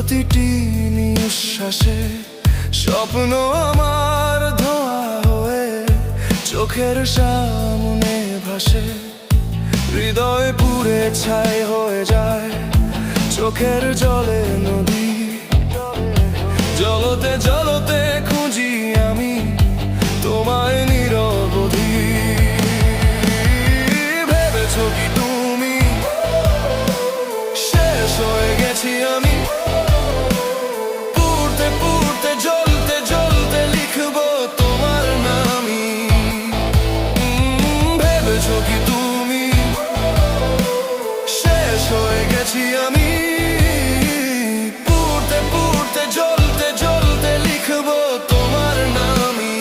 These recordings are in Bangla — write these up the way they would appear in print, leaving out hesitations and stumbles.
প্রতিটি নিঃশ্বাসে স্বপ্ন আমার ধোঁয়া হয়ে চোখের সামনে ভাসে। হৃদয় পুড়ে ছাই হয়ে যায়, চোখের জলে নদী। জলতে জলতে খুঁজি আমি তোমায় নিরবধি। ভেবেছো কি তুমি শেষ হয়ে গেছি আমি? পুড়তে পুড়তে জ্বলতে জ্বলতে লিখবো তোমার নামই। ভেবেছো কি তুমি শেষ হয়ে গেছি আমি? পুড়তে পুড়তে জ্বলতে জ্বলতে লিখবো তোমার নামই।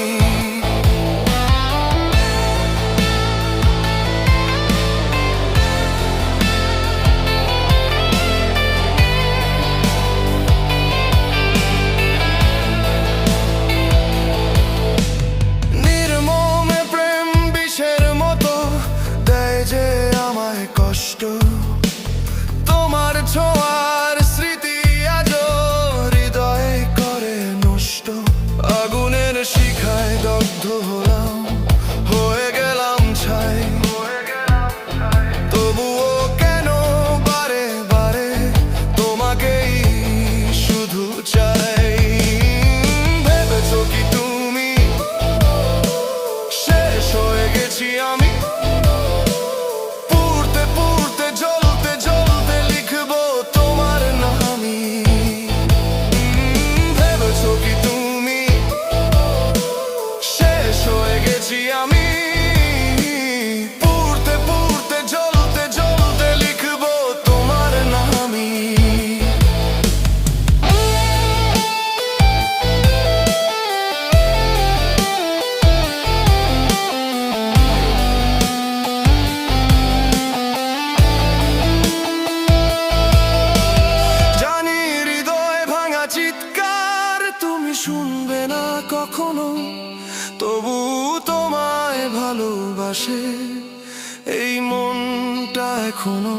নির্মমে প্রেম বিষের মতো দেয় যে আমায় কষ্ট। তোমার ছোঁয়ার স্মৃতি আজও হৃদয়ে করে নষ্ট। আগুনের শিখায় দগ্ধ হলাম, হয়ে গেলাম ছাই। তবুও কেন বারে বারে তোমাকেই শুধু চাই। ভেবেছো কি তুমি শেষ হয়ে গেছি আমি? পুড়তে পুড়তে জ্বলতে জ্বলতে লিখবো তোমার নামই। ভেবেছো কি তুমি শেষ হয়ে গেছি আমি? পুড়তে পুড়তে জ্বলতে জ্বলতে লিখবো তোমার নামই। জানি হৃদয় ভাঙা চিৎকার তুমি শুনবে না কখনো, তবু তোমায় ভালোবাসে এই মনটা এখনো।